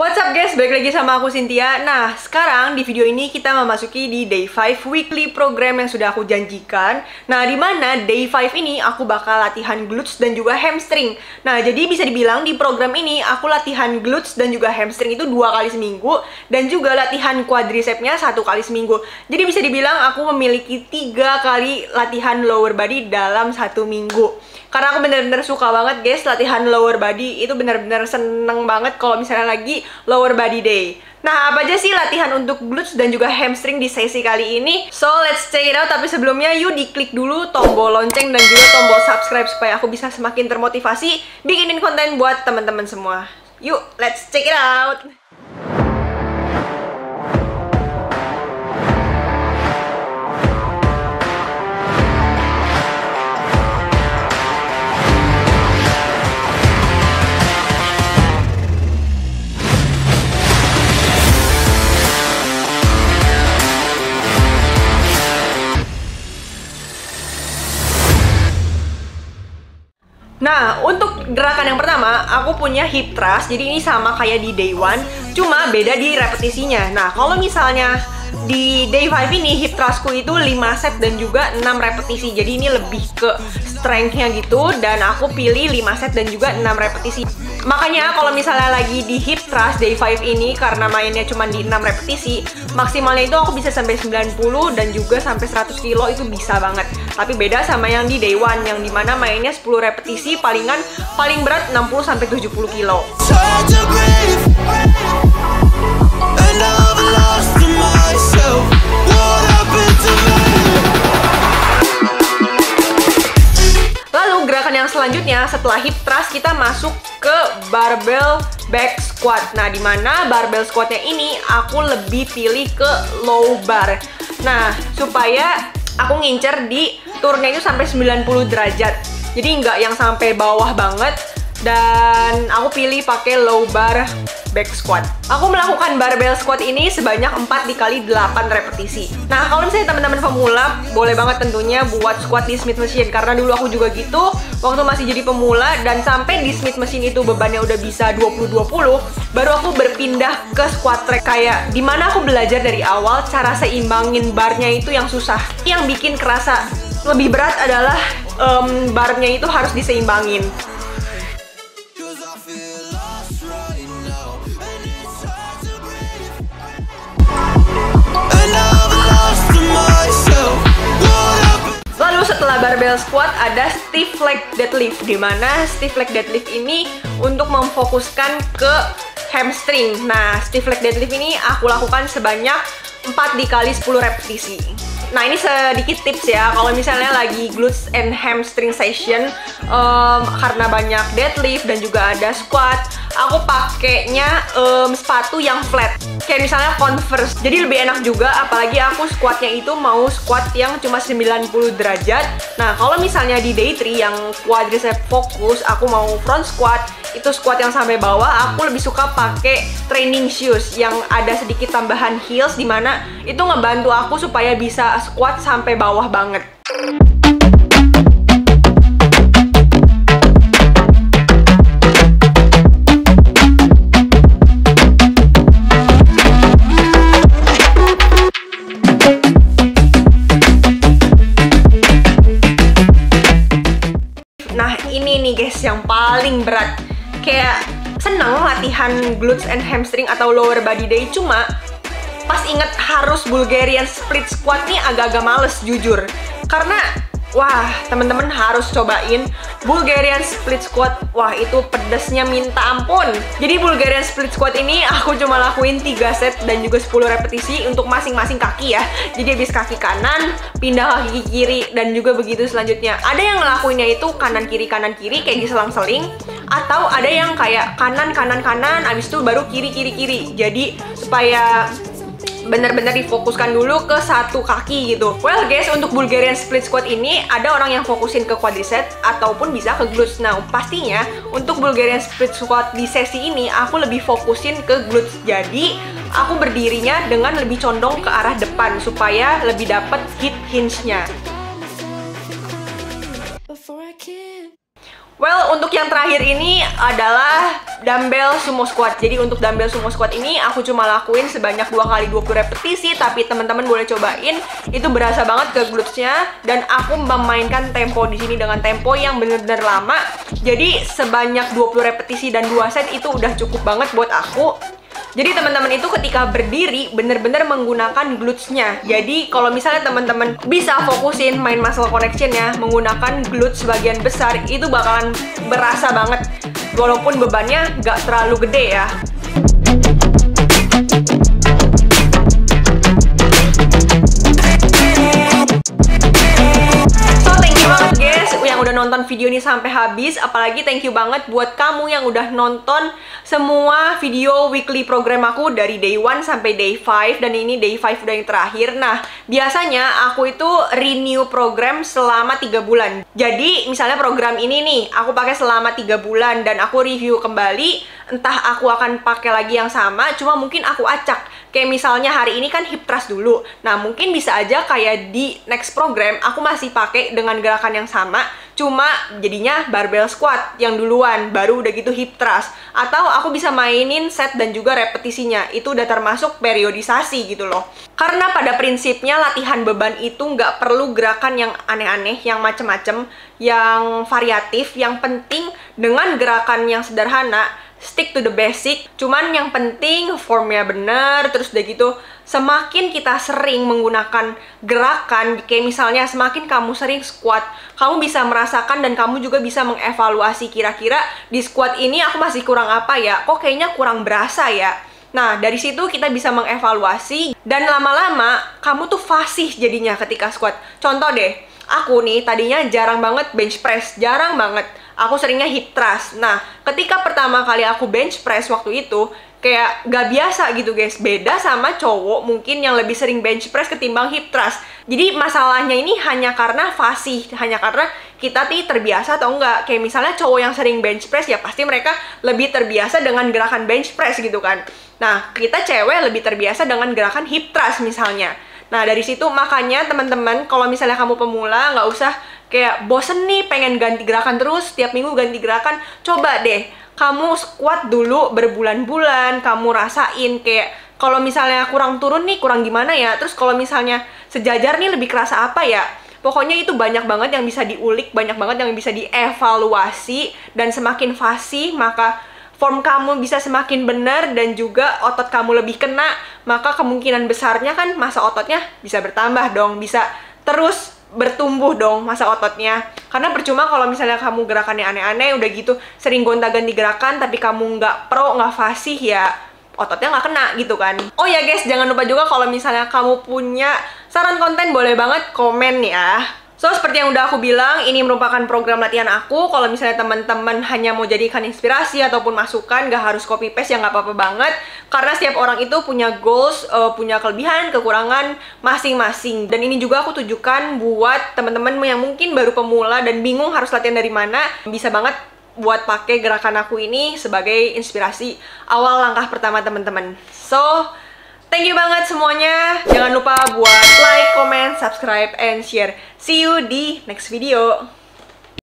What's up guys, balik lagi sama aku Cynthia. Nah, sekarang di video ini kita memasuki di Day 5 weekly program yang sudah aku janjikan. Nah, di mana Day 5 ini aku bakal latihan glutes dan juga hamstring. Nah, jadi bisa dibilang di program ini aku latihan glutes dan juga hamstring itu 2 kali seminggu, dan juga latihan quadricepsnya 1 kali seminggu. Jadi bisa dibilang aku memiliki 3 kali latihan lower body dalam 1 minggu. Karena aku bener-bener suka banget guys latihan lower body, itu bener-bener seneng banget kalau misalnya lagi lower body day. Nah, apa aja sih latihan untuk glutes dan juga hamstring di sesi kali ini? So, let's check it out. Tapi sebelumnya, yuk diklik dulu tombol lonceng dan juga tombol subscribe supaya aku bisa semakin termotivasi bikinin konten buat teman-teman semua. Yuk, let's check it out! Nah, untuk gerakan yang pertama, aku punya hip thrust. Jadi ini sama kayak di day 1, cuma beda di repetisinya. Nah, kalau misalnya di day 5 ini hip thrustku itu 5 set dan juga 6 repetisi. Jadi ini lebih ke strength-nya gitu, dan aku pilih 5 set dan juga 6 repetisi. Makanya kalau misalnya lagi di hip thrust day 5 ini, karena mainnya cuma di 6 repetisi, maksimalnya itu aku bisa sampai 90 dan juga sampai 100 kilo, itu bisa banget. Tapi beda sama yang di day 1, yang dimana mainnya 10 repetisi, paling berat 60 sampai 70 kilo. Lalu gerakan yang selanjutnya setelah hip thrust, kita masuk ke barbell back squat. Nah, dimana barbell squatnya ini aku lebih pilih ke low bar. Nah, supaya aku ngincer di turunnya itu sampai 90 derajat. Jadi nggak yang sampai bawah banget. Dan aku pilih pakai low bar back squat. Aku melakukan barbell squat ini sebanyak 4 dikali 8 repetisi. Nah, kalau misalnya teman-teman pemula, boleh banget tentunya buat squat di Smith Machine. Karena dulu aku juga gitu, waktu masih jadi pemula, dan sampai di Smith Machine itu bebannya udah bisa 20-20, baru aku berpindah ke squat rack. Kayak dimana aku belajar dari awal cara seimbangin barnya itu yang susah. Yang bikin kerasa lebih berat adalah barnya itu harus diseimbangin. Lalu setelah barbell squat ada stiff leg deadlift, dimana stiff leg deadlift ini untuk memfokuskan ke hamstring. Nah, stiff leg deadlift ini aku lakukan sebanyak 4 dikali 10 repetisi. Nah, ini sedikit tips ya, kalau misalnya lagi glutes and hamstring session, karena banyak deadlift dan juga ada squat, aku pakainya sepatu yang flat, kayak misalnya Converse. Jadi lebih enak juga, apalagi aku squatnya itu mau squat yang cuma 90 derajat. Nah, kalau misalnya di day 3 yang quadricep fokus, aku mau front squat, itu squat yang sampai bawah, aku lebih suka pakai training shoes yang ada sedikit tambahan heels, dimana itu ngebantu aku supaya bisa squat sampai bawah banget. Nah, ini nih guys yang paling berat. Kayak seneng latihan glutes and hamstring atau lower body day, cuma pas inget harus Bulgarian split squat nih agak-agak males jujur. Karena wah, temen-temen harus cobain Bulgarian split squat. Wah, itu pedesnya minta ampun. Jadi Bulgarian split squat ini aku cuma lakuin 3 set dan juga 10 repetisi untuk masing-masing kaki ya. Jadi habis kaki kanan, pindah kaki kiri, dan juga begitu selanjutnya. Ada yang ngelakuinnya itu kanan kiri kayak diselang-seling, atau ada yang kayak kanan, abis itu baru kiri. Jadi supaya benar-benar difokuskan dulu ke satu kaki gitu. Well guys, untuk Bulgarian split squat ini ada orang yang fokusin ke quadricep ataupun bisa ke glutes. Nah, pastinya untuk Bulgarian split squat di sesi ini aku lebih fokusin ke glutes. Jadi aku berdirinya dengan lebih condong ke arah depan supaya lebih dapat hip hinge-nya. Well, untuk yang terakhir ini adalah dumbbell sumo squat. Jadi untuk dumbbell sumo squat ini aku cuma lakuin sebanyak 2 kali 20 repetisi, tapi teman-teman boleh cobain. Itu berasa banget ke glutesnya, dan aku memainkan tempo di sini dengan tempo yang bener-bener lama. Jadi sebanyak 20 repetisi dan 2 set itu udah cukup banget buat aku. Jadi teman-teman itu ketika berdiri bener-bener menggunakan glutesnya. Jadi kalau misalnya teman-teman bisa fokusin main muscle connection ya, menggunakan glutes sebagian besar, itu bakalan berasa banget. Walaupun bebannya nggak terlalu gede ya. Yang udah nonton video ini sampai habis, apalagi thank you banget buat kamu yang udah nonton semua video weekly program aku dari day 1 sampai day 5, dan ini day 5 udah yang terakhir. Nah, biasanya aku itu renew program selama 3 bulan. Jadi, misalnya program ini nih, aku pakai selama 3 bulan dan aku review kembali. Entah aku akan pakai lagi yang sama, cuma mungkin aku acak. Kayak misalnya hari ini kan hip thrust dulu. Nah, mungkin bisa aja kayak di next program aku masih pakai dengan gerakan yang sama, cuma jadinya barbell squat yang duluan, baru udah gitu hip thrust. Atau aku bisa mainin set dan juga repetisinya. Itu udah termasuk periodisasi gitu loh. Karena pada prinsipnya latihan beban itu nggak perlu gerakan yang aneh-aneh, yang macem-macem, yang variatif. Yang penting dengan gerakan yang sederhana, stick to the basic. Cuman yang penting formnya bener. Terus udah gitu, semakin kita sering menggunakan gerakan, kayak misalnya semakin kamu sering squat, kamu bisa merasakan dan kamu juga bisa mengevaluasi kira-kira di squat ini aku masih kurang apa ya, kok kayaknya kurang berasa ya. Nah, dari situ kita bisa mengevaluasi, dan lama-lama kamu tuh fasih jadinya ketika squat. Contoh deh, aku nih tadinya jarang banget bench press, jarang banget. Aku seringnya hip thrust. Nah, ketika pertama kali aku bench press waktu itu, kayak gak biasa gitu guys. Beda sama cowok mungkin yang lebih sering bench press ketimbang hip thrust. Jadi masalahnya ini hanya karena fasih, hanya karena kita terbiasa atau enggak. Kayak misalnya cowok yang sering bench press, ya pasti mereka lebih terbiasa dengan gerakan bench press gitu kan. Nah, kita cewek lebih terbiasa dengan gerakan hip thrust misalnya. Nah, dari situ makanya teman-teman, kalau misalnya kamu pemula, nggak usah kayak bosen nih pengen ganti gerakan terus, tiap minggu ganti gerakan. Coba deh, kamu squat dulu berbulan-bulan, kamu rasain kayak kalau misalnya kurang turun nih, kurang gimana ya. Terus kalau misalnya sejajar nih lebih kerasa apa ya. Pokoknya itu banyak banget yang bisa diulik, banyak banget yang bisa dievaluasi, dan semakin fasih, maka form kamu bisa semakin benar dan juga otot kamu lebih kena, maka kemungkinan besarnya kan masa ototnya bisa bertambah dong, bisa terus bertumbuh dong masa ototnya. Karena percuma kalau misalnya kamu gerakannya aneh-aneh, udah gitu sering gonta-ganti gerakan, tapi kamu nggak pro, nggak fasih, ya ototnya nggak kena gitu kan. Oh ya guys, jangan lupa juga kalau misalnya kamu punya saran konten, boleh banget komen ya. So, seperti yang udah aku bilang, ini merupakan program latihan aku. Kalau misalnya teman-teman hanya mau jadikan inspirasi ataupun masukan, gak harus copy paste, ya nggak apa-apa banget. Karena setiap orang itu punya goals, punya kelebihan, kekurangan masing-masing. Dan ini juga aku tujukan buat teman-teman yang mungkin baru pemula dan bingung harus latihan dari mana. Bisa banget buat pakai gerakan aku ini sebagai inspirasi awal langkah pertama teman-teman. So, thank you banget semuanya. Jangan lupa buat like, comment, subscribe, and share. See you di next video.